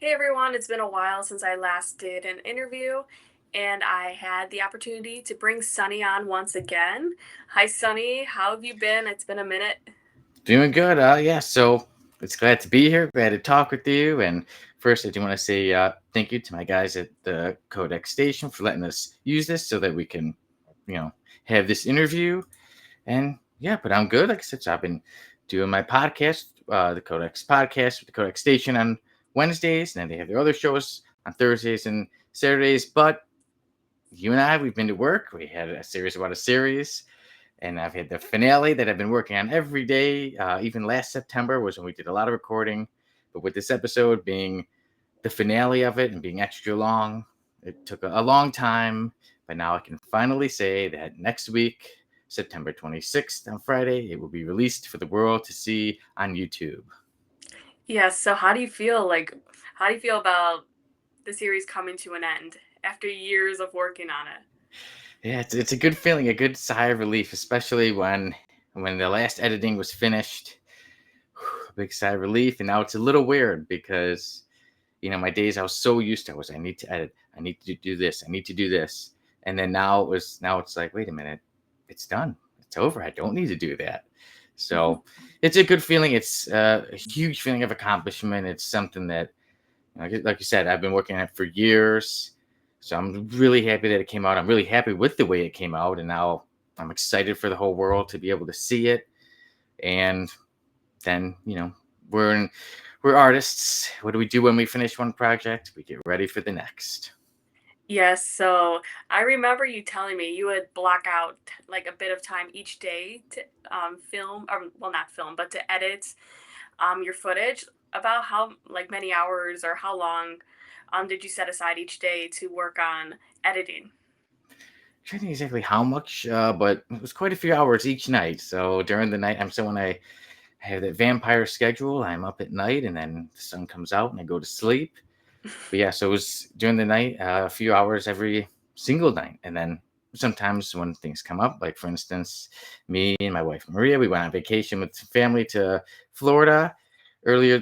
Hey everyone, it's been a while since I last did an interview, and I had the opportunity to bring Sunny on once again. Hi Sunny, how have you been? It's been a minute. Doing good. Yeah, so it's glad to be here. Glad to talk with you. And first, I do want to say thank you to my guys at the Codex Station for letting us use this so that we can, you know, have this interview. And yeah, but I'm good. Like I said, so I've been doing my podcast, the Codex podcast with the Codex Station on Wednesdays, and then they have their other shows on Thursdays and Saturdays. But you and I, we've been to work. We had a series about a series, and I've had the finale that I've been working on every day. Even last September was when we did a lot of recording, but with this episode being the finale of it and being extra long, it took a long time. But now I can finally say that next week, September 26th on Friday, it will be released for the world to see on YouTube. Yes, so how do you feel about the series coming to an end after years of working on it? Yeah, it's a good feeling, a good sigh of relief, especially when the last editing was finished. Big sigh of relief, and now it's a little weird because my days I was so used to was I need to edit, I need to do this, I need to do this, and then now it's like wait a minute, it's done, it's over. I don't need to do that. So it's a good feeling. It's a huge feeling of accomplishment. It's something that, like you said, I've been working on it for years. So I'm really happy that it came out. I'm really happy with the way it came out, and now I'm excited for the whole world to be able to see it. And then we're in, we're artists. What do we do when we finish one project? We get ready for the next. Yes, so I remember you telling me you would block out like a bit of time each day to film, or well, not film, but to edit your footage. About how like many hours or how long did you set aside each day to work on editing? I'm trying to think exactly how much, but it was quite a few hours each night. So during the night, I'm so when I have that vampire schedule, I'm up at night, and then the sun comes out, and I go to sleep. But yeah, so it was during the night, a few hours every single night, and then sometimes when things come up, like for instance, me and my wife Maria, we went on vacation with family to Florida earlier,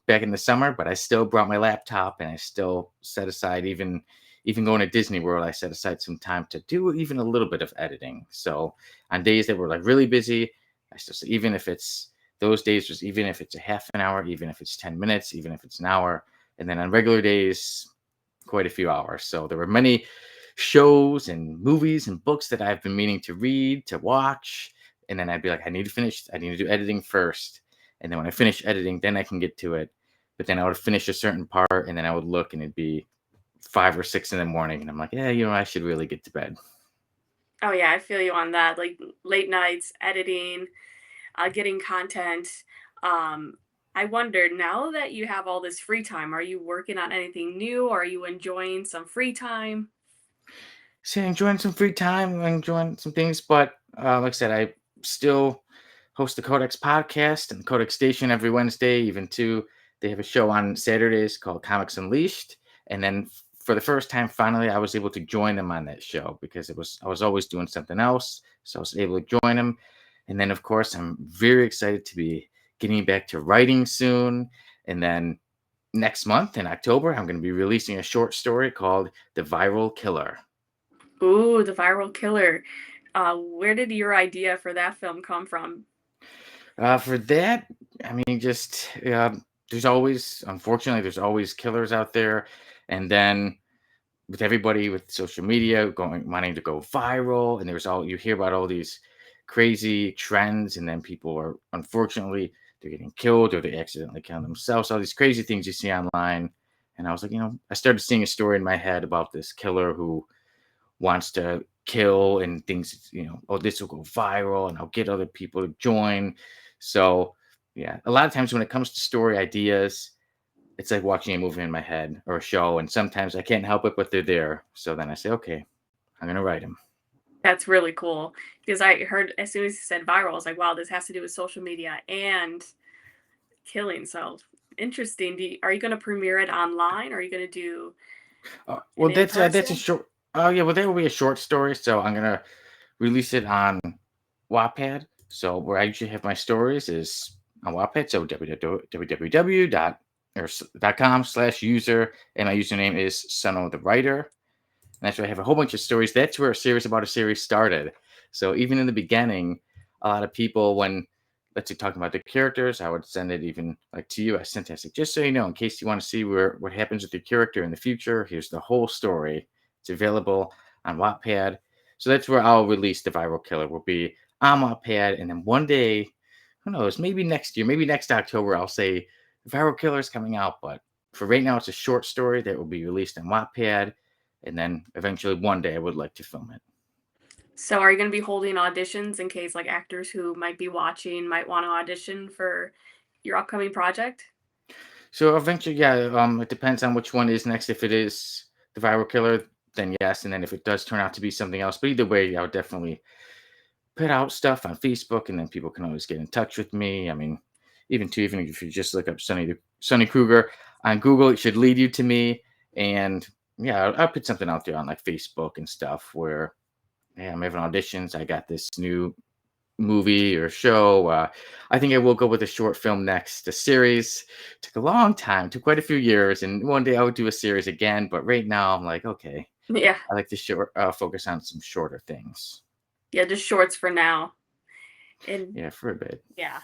back in the summer. But I still brought my laptop, and I still set aside, even going to Disney World, I set aside some time to do even a little bit of editing. So on days that were like really busy, I still, even if it's those days, just even if it's a half an hour, even if it's 10 minutes, even if it's an hour, and then on regular days, quite a few hours. So there were many shows and movies and books that I've been meaning to read, to watch. And then I'd be like, I need to do editing first. And then when I finish editing, then I can get to it. But then I would finish a certain part, and then I would look, and it'd be 5 or 6 in the morning. And I'm like, yeah, I should really get to bed. Oh yeah, I feel you on that. Like late nights editing, getting content. Um, I wondered now that you have all this free time, are you working on anything new? Are you enjoying some free time? So enjoying some free time, enjoying some things. But like I said, I still host the Codex podcast and the Codex Station every Wednesday. Even too, they have a show on Saturdays called Comics Unleashed. And then for the first time, finally, I was able to join them on that show because I was always doing something else, so I was able to join them. And then, of course, I'm very excited to be getting back to writing soon. And then next month in October, I'm going to be releasing a short story called The Viral Killer. Ooh, the viral killer. Where did your idea for that film come from? For that, I mean, just there's always, unfortunately, there's always killers out there, and then with everybody with social media going wanting to go viral, and there's all you hear about all these crazy trends, and then people are unfortunately they're getting killed or they accidentally kill themselves. All these crazy things you see online, and I was like, I started seeing a story in my head about this killer who wants to kill and thinks, oh, this will go viral and I'll get other people to join. So, yeah, a lot of times when it comes to story ideas, it's like watching a movie in my head or a show, and sometimes I can't help it, but they're there. So then I say, okay, I'm gonna write them. That's really cool because I heard as soon as you said viral, I was like, wow, this has to do with social media and killing. So interesting. Are you going to premiere it online? Or are you going to do an Well, in that's a person? short. Oh yeah, well there will be a short story, so I'm gonna release it on Wattpad. So where I usually have my stories is on Wattpad. So www .com/user, and my username is Sono the Writer. And that's where I have a whole bunch of stories. That's where a series about a series started. So even in the beginning, a lot of people, when let's say talking about the characters, I would send it even like to you. I sent it, I said, just so you know, in case you want to see where what happens with your character in the future, here's the whole story. It's available on Wattpad. So that's where I'll release the viral killer. Will be on Wattpad, and then one day, who knows, maybe next year, maybe next October, I'll say viral killer is coming out. But for right now, it's a short story that will be released on Wattpad, and then eventually one day I would like to film it. So are you going to be holding auditions in case like actors who might be watching might want to audition for your upcoming project? So eventually, yeah, it depends on which one is next. If it is the viral killer, then yes, and then if it does turn out to be something else, but either way, I would definitely put out stuff on Facebook, and then people can always get in touch with me. I mean, even if you just look up Sonny Kruger on Google, it should lead you to me. And yeah, I'll put something out there on like Facebook and stuff where hey, I'm having auditions. I got this new movie or show. I think I will go with a short film next. A series took a long time, took quite a few years, and one day I would do a series again. But right now, I'm like, okay, Yeah. I like to focus on some shorter things. Yeah, just shorts for now. And Yeah, for a bit. yeah.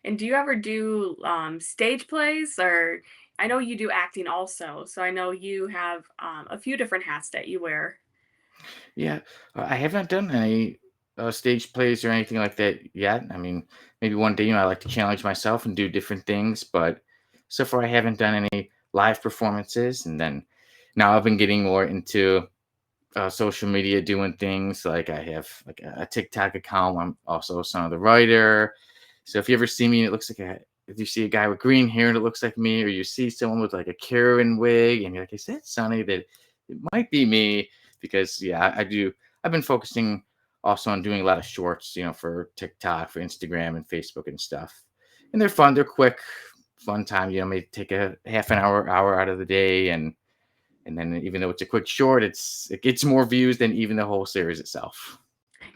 And do you ever do stage plays or I know you do acting also, so I know you have a few different hats that you wear. Yeah, I haven't done any stage plays or anything like that yet. I mean, maybe one day, I like to challenge myself and do different things, but so far I haven't done any live performances. And then now I've been getting more into social media, doing things like I have like a TikTok account. I'm also a son of the writer. So if you ever see me, and it looks like if you see a guy with green hair and it looks like me, or you see someone with like a Karen wig, and you're like, "Is that Sonny?" That it might be me because yeah, I do. I've been focusing also on doing a lot of shorts, for TikTok, for Instagram, and Facebook and stuff. And they're fun. They're quick, fun time. Maybe take a half an hour out of the day, and then even though it's a quick short, it gets more views than even the whole series itself.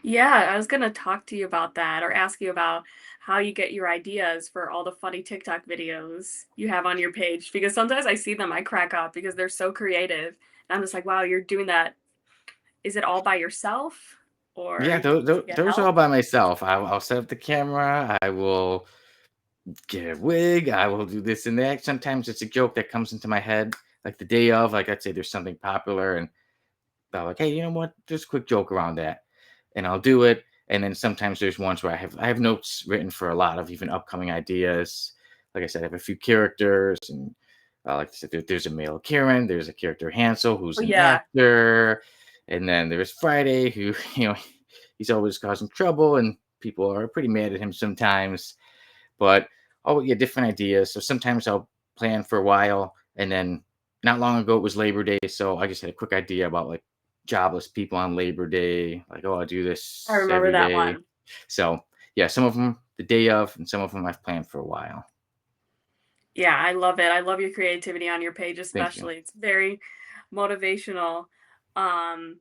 Yeah, I was gonna talk to you about that or ask you about how you get your ideas for all the funny TikTok videos you have on your page because sometimes I see them, I crack up because they're so creative. And I'm just like, wow, you're doing that. Is it all by yourself Yeah, or those, do those, you get those are all help? by myself. I'll set up the camera. I will get a wig. I will do this and that. Sometimes it's a joke that comes into my head, like the day of. Like I'd say there's something popular, and they're like, "Hey, you know what? Just a quick joke around that," and I'll do it. And then sometimes there's ones where I have notes written for a lot of even upcoming ideas. Like I said, I have a few characters, and like I said, there's a male Kieran, there's a character Hansel who's Oh an yeah. actor, and then there's Friday who he's always causing trouble, and people are pretty mad at him sometimes. But oh yeah, different ideas. So sometimes I'll plan for a while, and then not long ago it was Labor Day, so I just had a quick idea about like jobless people on Labor Day. Like, oh, I'll do I this remember every that day. one. So yeah, some of them the day of, and some of them I've planned for a while. Yeah, I love it. I love your creativity on your page Thank you. especially. It's very motivational. Um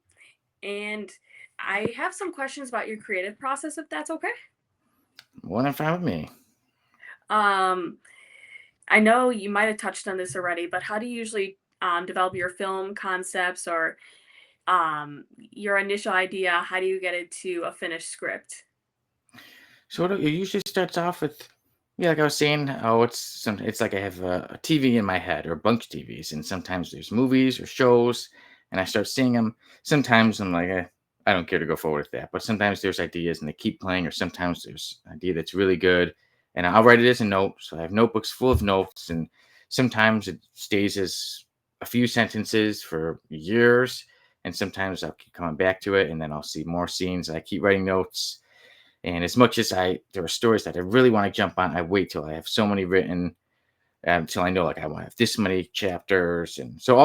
and I have some questions about your creative process if that's okay. More than fine with me. Um I know you might have touched on this already, but how do you usually develop your film concepts or your initial idea? How do you get it to a finished script? It usually starts off with, yeah, like I was saying, oh, it's like I have a TV in my head or a bunch of TVs, and sometimes there's movies or shows, and I start seeing them. Sometimes I'm like, I don't care to go forward with that, but sometimes there's ideas and they keep playing, or sometimes there's an idea that's really good, and I'll write it as a note. So I have notebooks full of notes, and sometimes it stays as a few sentences for years, and sometimes I'll keep coming back to it, and then I'll see more scenes. I keep writing notes, and as much as there are stories that I really want to jump on, I wait till I have so many written until I know like I want to have this many chapters. And so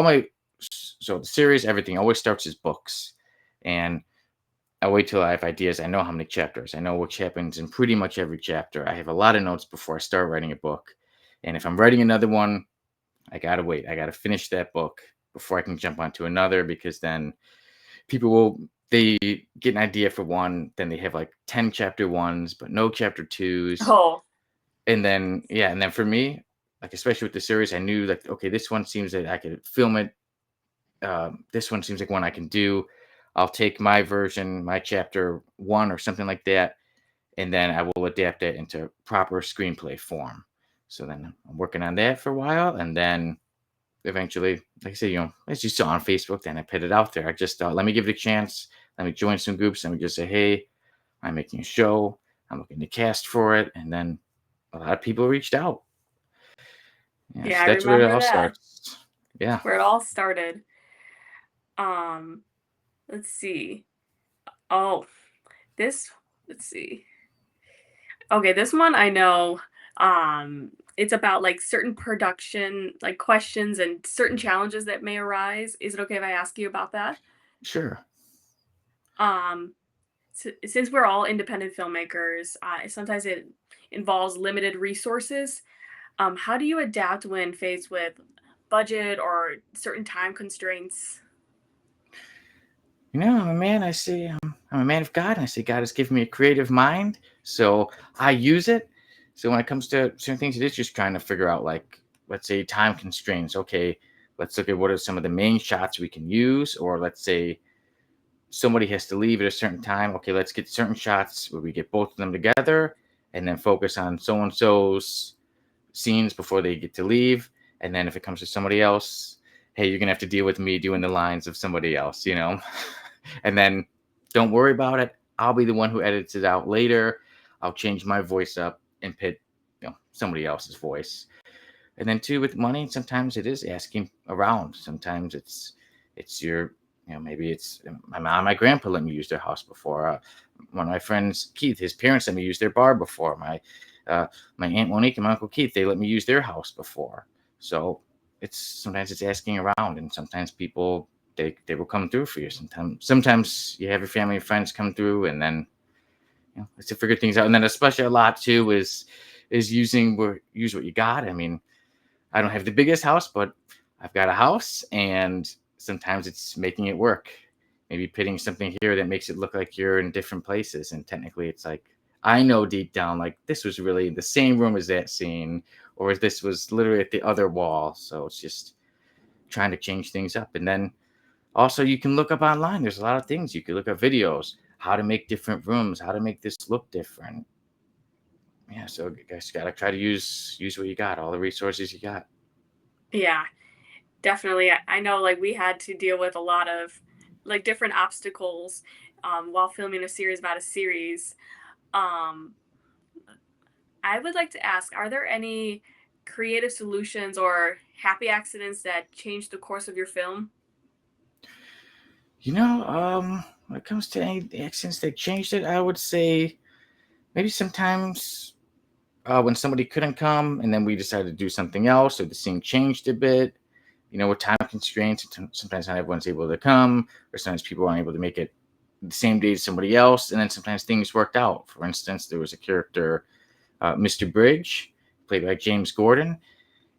so the series, everything always starts as books. And I wait till I have ideas. I know how many chapters. I know what happens in pretty much every chapter. I have a lot of notes before I start writing a book. And if I'm writing another one, I gotta wait. I gotta finish that book before I can jump onto another, because then people will they get an idea for one, then they have like 10 chapter ones, but no chapter twos. Oh, And then, yeah, and then for me, like especially with the series, I knew like, okay, this one seems that I could film it. This one seems like one I can do. I'll take my version, my chapter one or something like that, and then I will adapt it into proper screenplay form. So then I'm working on that for a while, and then eventually, like I said, as you saw on Facebook, then I put it out there. I just thought, let me give it a chance. Let me join some groups. Let me just say, hey, I'm making a show. I'm looking to cast for it, and then a lot of people reached out. Yeah, Yeah, so I that's where it remember all that. starts. Yeah, Where it all started. Um, let's see. Oh, this let's see. Okay, this one I know. It's about like certain production like questions and certain challenges that may arise. Is it okay if I ask you about that? sure. Um, since we're all independent filmmakers, sometimes it involves limited resources. How do you adapt when faced with budget or certain time constraints? I'm a man. I say I'm a man of God, and I say God has given me a creative mind, so I use it. So when it comes to certain things, it is just trying to figure out, like, let's say time constraints. Okay, let's look at what are some of the main shots we can use, or let's say somebody has to leave at a certain time. Okay, let's get certain shots where we get both of them together, and then focus on so and so's scenes before they get to leave. And then if it comes to somebody else, hey, you're gonna have to deal with me doing the lines of somebody else. And then don't worry about it. I'll be the one who edits it out later. I'll change my voice up and put, somebody else's voice. And then too with money, sometimes it is asking around. Sometimes it's your, maybe it's my mom, my grandpa let me use their house before. One of my friends, Keith, his parents let me use their bar before. Uh, my aunt Monique and my uncle Keith, they let me use their house before. So it's sometimes it's asking around, and sometimes people they will come through for you. Sometimes you have your family and friends come through, and then it's to figure things out. And then especially a lot too is use what you got. I mean, I don't have the biggest house, but I've got a house, and sometimes it's making it work. Maybe putting something here that makes it look like you're in different places, and technically, it's like I know deep down, like this was really the same room as that scene, or this was literally at the other wall. So it's just trying to change things up, and then also you can look up online. There's a lot of things you can look up videos, how to make different rooms, how to make this look different. Yeah, so you guys gotta try to use what you got, all the resources you got. Yeah, definitely. I know like we had to deal with a lot of like different obstacles while filming a series about a series. Um, I would like to ask, are there any creative solutions or happy accidents that changed the course of your film? When it comes to any accents that changed it, I would say maybe sometimes when somebody couldn't come and then we decided to do something else, or the scene changed a bit. With time constraints, sometimes not everyone's able to come, or sometimes people aren't able to make it the same day as somebody else, and then sometimes things worked out. For instance, there was a character, Mr. Bridge, played by James Gordon.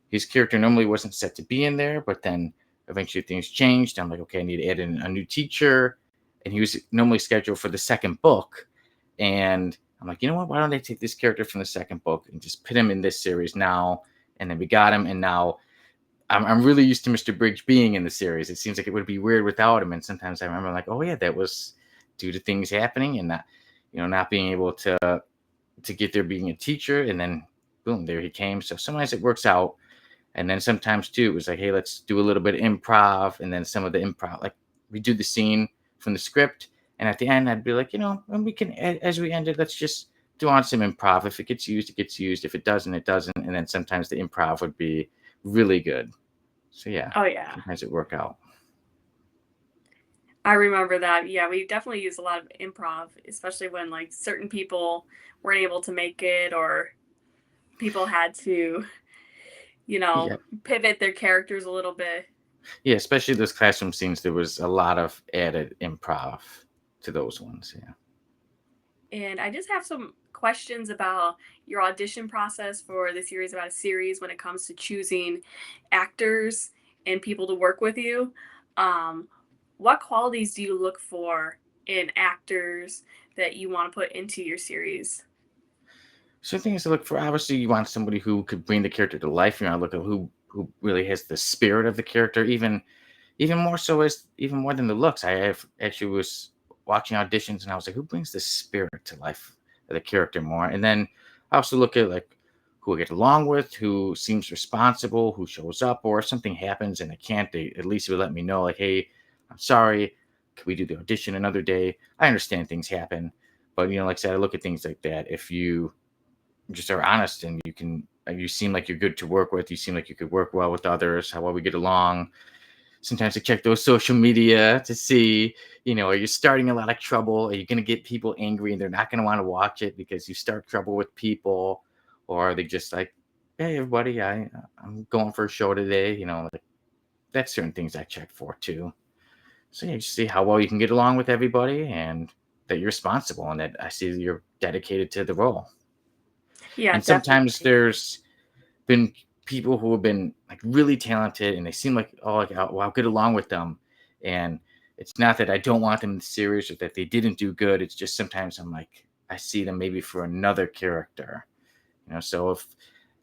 His character normally wasn't set to be in there, but then eventually things changed. I'm like, okay, I need to add in a new teacher. And he was normally scheduled for the second book. And I'm like, you know what? Why don't they take this character from the second book and just put him in this series now? And then we got him. And now I'm really used to Mr. Bridge being in the series. It seems like it would be weird without him. And sometimes I remember like, oh yeah, that was due to things happening and not being able to get there being a teacher. And then boom, there he came. So sometimes it works out, and then sometimes too, it was like, hey, let's do a little bit of improv. And then some of the improv, like we do the scene from the script. And at the end, I'd be like, and we can, as we ended, let's just do on some improv. If it gets used, it gets used. If it doesn't, it doesn't. And then sometimes the improv would be really good. So yeah, Oh yeah. sometimes it work out. I remember that. Yeah, we definitely use a lot of improv, especially when like certain people weren't able to make it or people had to, you know, Yeah. pivot their characters a little bit. Yeah. Especially those classroom scenes, there was a lot of added improv to those ones. Yeah. And I just have some questions about your audition process for the series about a series when it comes to choosing actors and people to work with you. Um, what qualities do you look for in actors that you want to put into your series? So things to look for. Obviously, you want somebody who could bring the character to life. You want to look at who really has the spirit of the character, even more so as even more than the looks. I have actually was watching auditions and I was like, who brings the spirit to life of the character more? And then I also look at like who I get along with, who seems responsible, who shows up, or if something happens and I can't, they at least would let me know, like, hey, I'm sorry. Can we do the audition another day? I understand things happen, but like I said, I look at things like that. If you just are honest and you seem like you're good to work with, you seem like you could work well with others, how well we get along. Sometimes I check those social media to see, are you starting a lot of trouble? Are you going to get people angry and they're not going to want to watch it because you start trouble with people? Or are they just like, hey, everybody, I'm going for a show today? Like that's certain things I check for too. So yeah, just see how well you can get along with everybody and that you're responsible and that I see that you're dedicated to the role. Yeah, And sometimes definitely. there's been people who have been like really talented and they seem like, oh, like I'll get along with them. And it's not that I don't want them in the series or that they didn't do good. It's just sometimes I'm like, I see them maybe for another character. So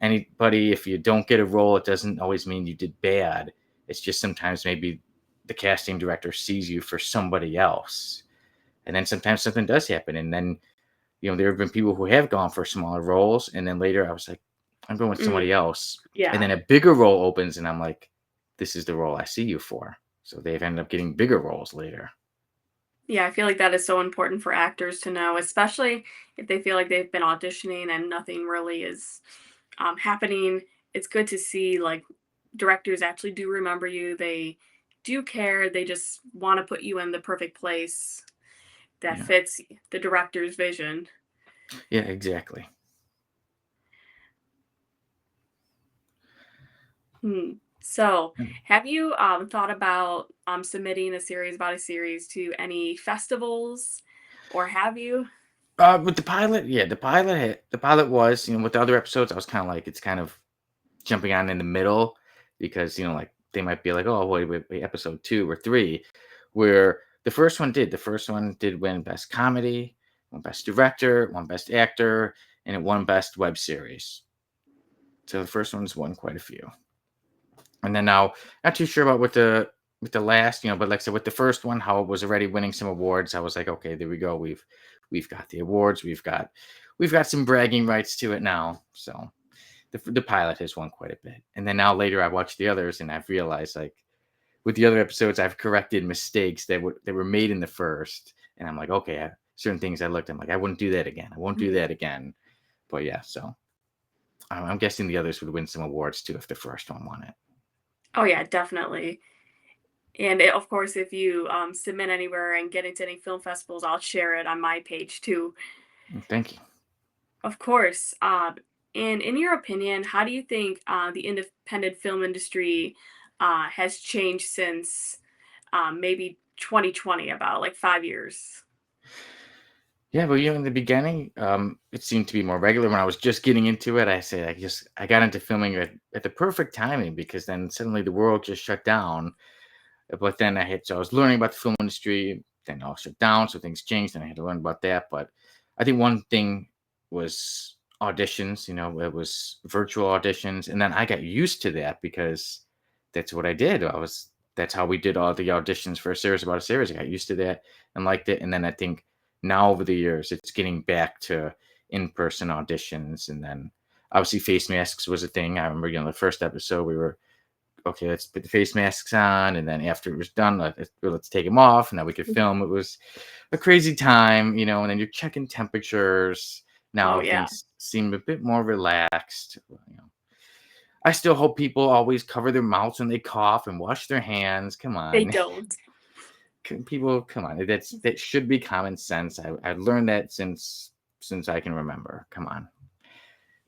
if you don't get a role, it doesn't always mean you did bad. It's just sometimes maybe the casting director sees you for somebody else. And then sometimes something does happen. And then there have been people who have gone for smaller roles, and then later I was like, I'm going with Mm, somebody else, and yeah. then a bigger role opens, and I'm like, this is the role I see you for. So they've ended up getting bigger roles later. Yeah, I feel like that is so important for actors to know, especially if they feel like they've been auditioning and nothing really is happening. It's good to see like directors actually do remember you. They do care. They just want to put you in the perfect place that Yeah, fits the director's vision. yeah, exactly. Hmm. So, have you thought about submitting a series about a series to any festivals, or have you? With the pilot, yeah, the pilot was, with the other episodes, I was kind of like, it's kind of jumping on in the middle because like they might be like, oh wait, episode 2 or 3, where the first one did win best comedy, won best director, won best actor, and it won best web series. So the first one's won quite a few. And then now, not too sure about with the last, but like I said, with the first one, how it was already winning some awards, I was like, okay, there we go. We've got the awards, we've got some bragging rights to it now. So the pilot has won quite a bit. And then now later I watched the others and I've realized like with the other episodes I've corrected mistakes that were made in the first. And I'm like, okay, certain things I'm like, I wouldn't do that again. I won't do Mhm. that again. But yeah, so I'm guessing the others would win some awards too if the first one won it. Oh yeah, definitely. And of course, if you submit anywhere and get into any film festivals, I'll share it on my page too. Thank you. Of course. And in your opinion, how do you think the independent film industry has changed since maybe 2020, about like 5 years? Yeah, but in the beginning, it seemed to be more regular. When I was just getting into it, I got into filming at the perfect timing because then suddenly the world just shut down. But then I was learning about the film industry, then it all shut down, so things changed, and I had to learn about that. But I think one thing was auditions, it was virtual auditions, and then I got used to that because that's what I did. That's how we did all the auditions for a series about a series. I got used to that and liked it. And then I think now over the years, it's getting back to in-person auditions, and then obviously face masks was a thing. I remember, the first episode we were okay, let's put the face masks on, and then after it was done, let's take them off, and now we could film. It was a crazy time, and then you're checking temperatures. Oh Now yeah, things seem a bit more relaxed. I still hope people always cover their mouths when they cough and wash their hands. Come they on, don't. people, come on. That should be common sense. I learned that since I can remember. Come on,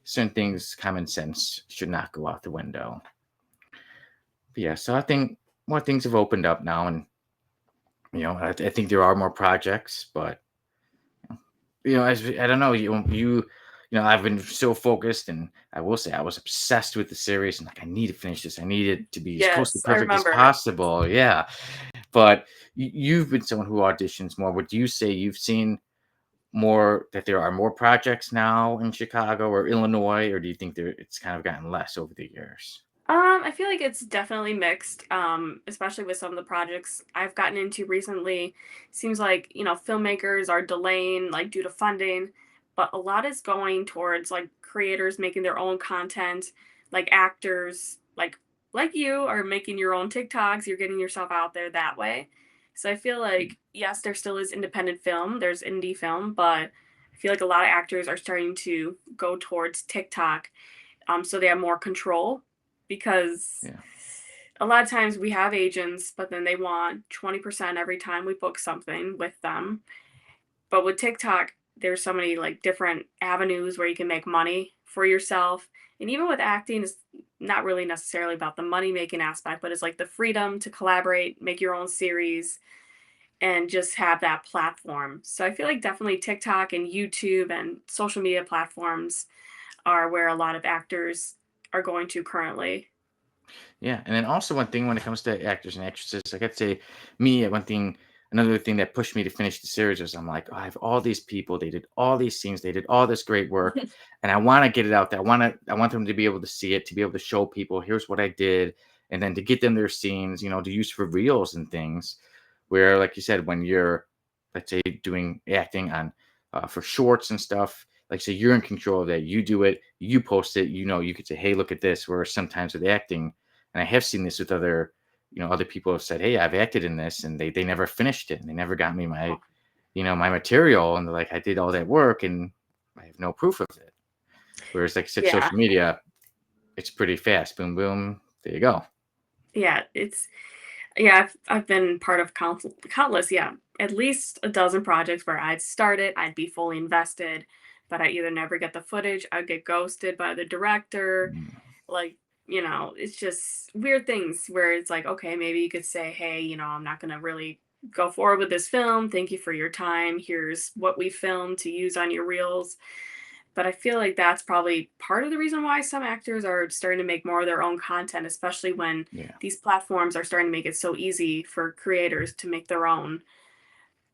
certain things, common sense should not go out the window. But yeah, so I think more things have opened up now, and I think there are more projects, but as I don't know, I've been so focused, and I will say I was obsessed with the series, and like I need to finish this. I need it to be as close to Yes, I perfect as remember. possible. Yeah, but you've been someone who auditions more. Would you say you've seen more that there are more projects now in Chicago or Illinois, or do you think it's kind of gotten less over the years? I feel like it's definitely mixed, especially with some of the projects I've gotten into recently. Seems like, filmmakers are delaying like due to funding, but a lot is going towards like creators making their own content, like actors, like you are making your own TikToks, you're getting yourself out there that way. So I feel like yes, there still is independent film, there's indie film, but I feel like a lot of actors are starting to go towards TikTok, so they have more control, because Yeah. a lot of times we have agents, but then they want 20% every time we book something with them. But with TikTok, there's so many like different avenues where you can make money for yourself. And even with acting, it's not really necessarily about the money making aspect, but it's like the freedom to collaborate, make your own series, and just have that platform. So I feel like definitely TikTok and YouTube and social media platforms are where a lot of actors are going to currently. Yeah, and then also one thing when it comes to actors and actresses, like I'd say me, another thing that pushed me to finish the series was I'm like, oh, I have all these people, they did all these scenes, they did all this great work, and I want to get it out there. I want them to be able to see it, to be able to show people, here's what I did, and then to get them their scenes, to use for reels and things. Where, like you said, when you're, let's say, doing acting on for shorts and stuff, like say you're in control of that, you do it, you post it, you could say, hey, look at this. Where sometimes with acting, and I have seen this with other people have said, "Hey, I've acted in this," and they never finished it, and they never got me my material, and they're like, "I did all that work, and I have no proof of it." Whereas, like I said, Yeah. social media, it's pretty fast. Boom, boom, there you go. Yeah, yeah, I've been part of countless, yeah, at least a dozen projects where I'd start it, I'd be fully invested, but I either never get the footage, I'd get ghosted by the director, Mm, like, it's just weird things where it's like, okay, maybe you could say, "Hey, I'm not gonna really go forward with this film. Thank you for your time. Here's what we filmed to use on your reels." But I feel like that's probably part of the reason why some actors are starting to make more of their own content, especially when yeah. these platforms are starting to make it so easy for creators to make their own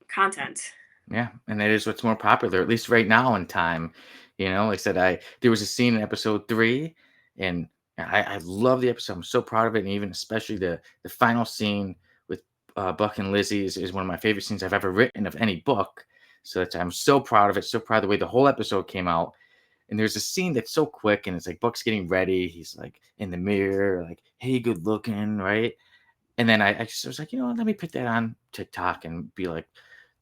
content. Yeah, and that is what's more popular, at least right now in time. Like I said, I there was a scene in episode 3, and I love the episode. I'm so proud of it, and even especially the final scene with Buck and Lizzie is one of my favorite scenes I've ever written of any book. So I'm so proud of it. So proud of the way the whole episode came out. And there's a scene that's so quick, and it's like Buck's getting ready. He's like in the mirror, like, "Hey, good looking," right? And then I just was like, let me put that on TikTok and be like,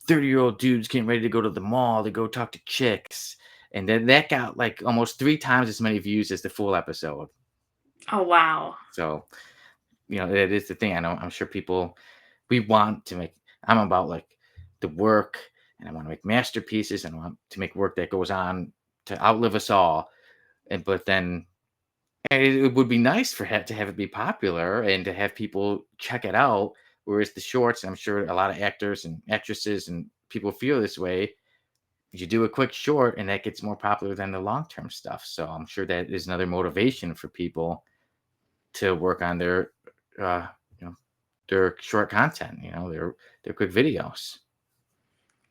30-year-old dudes getting ready to go to the mall to go talk to chicks. And then that got like almost 3 times as many views as the full episode. Oh, wow. So, that is the thing. I'm sure we want to make, I'm about like the work, and I want to make masterpieces, and I want to make work that goes on to outlive us all. But then it would be nice to have it be popular and to have people check it out. Whereas the shorts, I'm sure a lot of actors and actresses and people feel this way. You do a quick short, and that gets more popular than the long term stuff. So I'm sure that is another motivation for people to work on uh, you know, their short content. Their quick videos.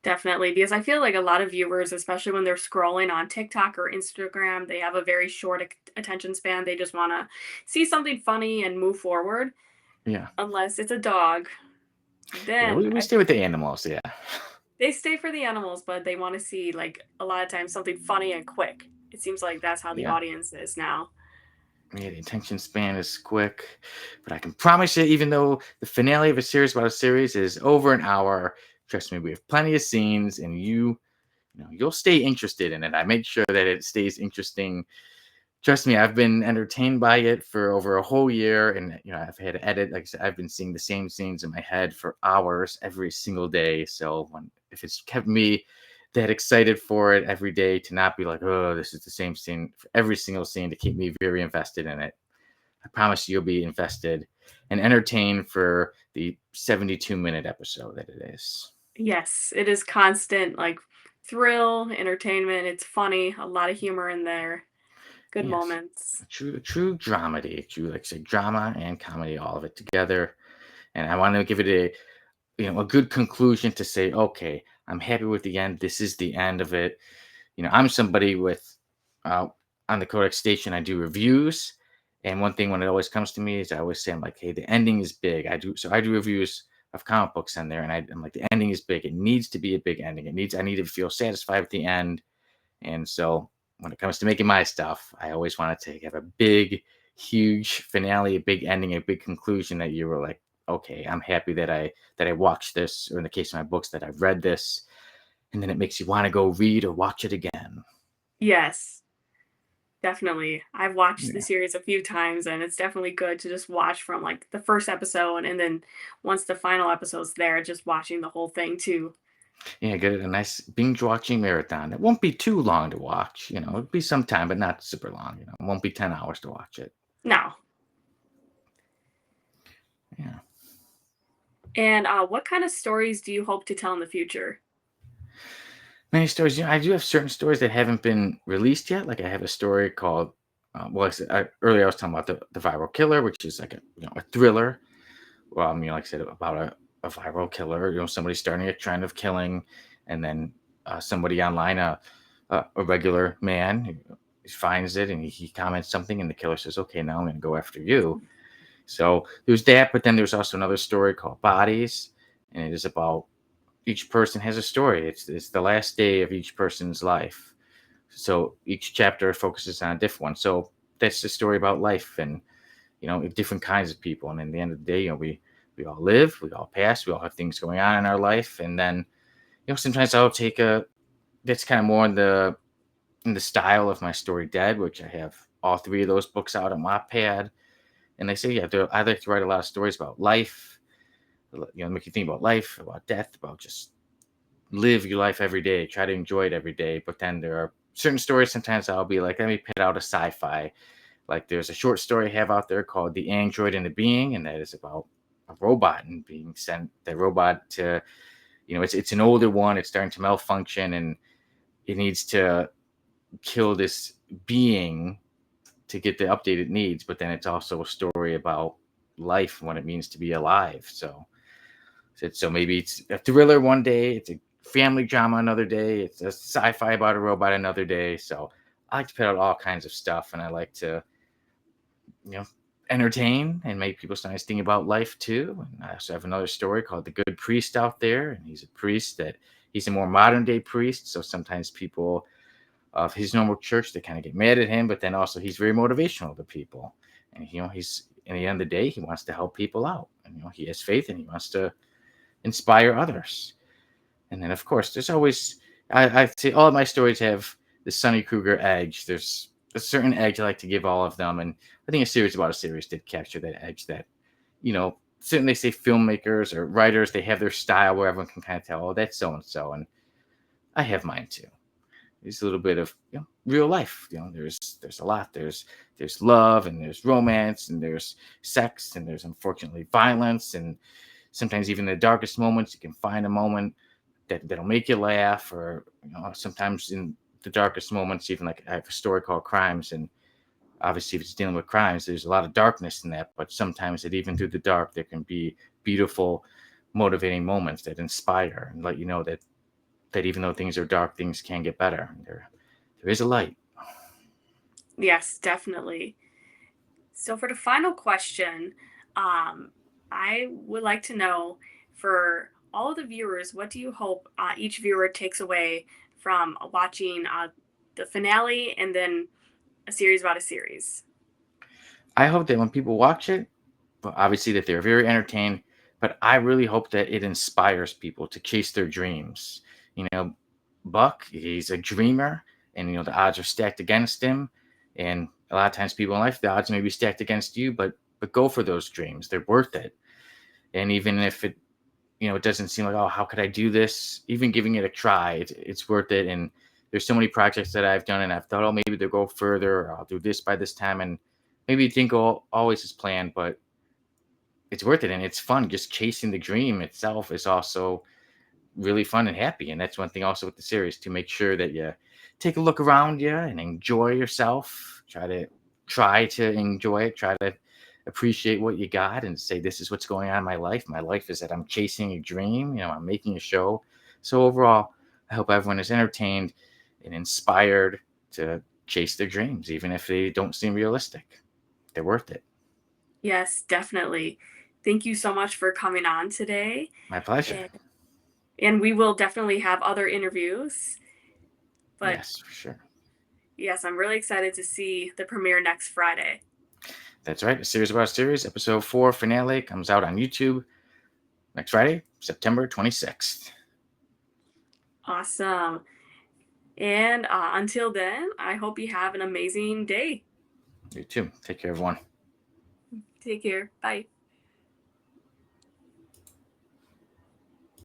Definitely, because I feel like a lot of viewers, especially when they're scrolling on TikTok or Instagram, they have a very short attention span. They just want to see something funny and move forward, Yeah, unless it's a dog. yeah. Then We stay with the animals. Yeah, they stay for the animals, but they want to see, like, a lot of times something funny and quick. It seems like that's how the yeah. audience is now. Yeah, the attention span is quick, but I can promise you, even though the finale of a series about a series is over an hour, trust me, we have plenty of scenes, and you'll stay interested in it. I make sure that it stays interesting. Trust me, I've been entertained by it for over a whole year, and I've had to edit. Like I said, I've been seeing the same scenes in my head for hours every single day. So if it's kept me that excited for it every day, to not be like, oh, this is the same scene for every single scene, to keep me very invested in it. I promise you'll be invested and entertained for the 72-minute episode that it is. Yes, it is constant, like, thrill, entertainment. It's funny, a lot of humor in there, good Yes. moments. A true dramedy, true, like I say, drama and comedy, all of it together. And I want to give it a good conclusion to say, okay, I'm happy with the end. This is the end of it. I'm somebody with uh, on the Codex Station. I do reviews, and one thing when it always comes to me is I always say I'm like, hey, the ending is big. I do reviews of comic books in there, and I'm like, the ending is big. It needs to be a big ending. I need to feel satisfied with the end, and so when it comes to making my stuff, I always want to have a big, huge finale, a big ending, a big conclusion that you were like, okay, I'm happy that I watched this, or in the case of my books, that I've read this, and then it makes you want to go read or watch it again. Yes, definitely. I've watched the Yeah, series a few times, and it's definitely good to just watch from like the first episode, and then once the final episode's there, just watching the whole thing too. yeah, get a nice binge watching marathon. It won't be too long to watch. It'll be some time, but not super long. It won't be 10 hours to watch it. No. Yeah. And what kind of stories do you hope to tell in the future? Many stories. I do have certain stories that haven't been released yet. Like I have a story called, well, earlier I was talking about the viral killer, which is like a thriller. Well, like I said, about a viral killer. Somebody starting a trend of killing, and then somebody online, a regular man, finds it and he comments something, and the killer says, "Okay, now I'm going to go after you." So there's that, but then there's also another story called Bodies, and it is about each person has a story. It's the last day of each person's life. So each chapter focuses on a different one. So that's the story about life and different kinds of people. And in the end of the day, we all live, we all pass, we all have things going on in our life. And then sometimes I'll take a that's kind of more in the style of my story Dead, which I have all three of those books out on Wattpad. And they say, yeah, I like to write a lot of stories about life, make you think about life, about death, about just live your life every day, try to enjoy it every day. But then there are certain stories sometimes I'll be like, let me put out a sci-fi. Like there's a short story I have out there called The Android and the Being, and that is about a robot and being sent the robot to, it's an older one, it's starting to malfunction and it needs to kill this being to get the update it needs. But then it's also a story about life, what it means to be alive. So maybe it's a thriller one day, it's a family drama another day, it's a sci-fi about a robot another day. So I like to put out all kinds of stuff, and I like to, you know, entertain and make people start thinking about life too. And I also have another story called The Good Priest out there, and he's a priest that he's a more modern day priest. So sometimes people of his normal church they kind of get mad at him, but then also he's very motivational to people, and he's in the end of the day he wants to help people out, and he has faith and he wants to inspire others. And then, of course, there's always, I say all of my stories have the Sonny Kruger edge. There's a certain edge I like to give all of them. And I think a series about a series did capture that edge that, certainly say filmmakers or writers, they have their style where everyone can kind of tell, oh, that's so and so. And I have mine too. There's a little bit of real life. There's a lot. There's love and there's romance and there's sex and there's unfortunately violence and sometimes even the darkest moments you can find a moment that'll make you laugh, or sometimes in the darkest moments, even like I have a story called Crimes, and obviously if it's dealing with crimes, there's a lot of darkness in that, but sometimes that even through the dark there can be beautiful, motivating moments that inspire and let you know that even though things are dark, things can get better. There is a light. Yes, definitely. So for the final question, um, I would like to know for all of the viewers, what do you hope each viewer takes away from watching the finale and then a series about a series? I hope that when people watch it, but obviously that they're very entertained, but I really hope that it inspires people to chase their dreams. You know, Buck, he's a dreamer, and the odds are stacked against him. And a lot of times, people in life, the odds may be stacked against you, but go for those dreams. They're worth it. And even if it doesn't seem like, oh, how could I do this? Even giving it a try, it's worth it. And there's so many projects that I've done, and I've thought, oh, maybe they'll go further. Or I'll do this by this time, and maybe it didn't go always as planned, but it's worth it and it's fun. Just chasing the dream itself is also really fun and happy. And that's one thing also with the series, to make sure that you take a look around you and enjoy yourself. Try to enjoy it. Try to appreciate what you got and say, this is what's going on in my life. My life is that I'm chasing a dream. I'm making a show So overall, I hope everyone is entertained and inspired to chase their dreams, even if they don't seem realistic. They're worth it. Yes, definitely. Thank you so much for coming on today. My pleasure. And, and we will definitely have other interviews. But Yes, for sure. yes, I'm really excited to see the premiere next Friday. That's right. A series about a series, episode 4 finale comes out on YouTube next Friday, September 26th. Awesome. And until then, I hope you have an amazing day. You too. Take care, everyone. Take care. Bye.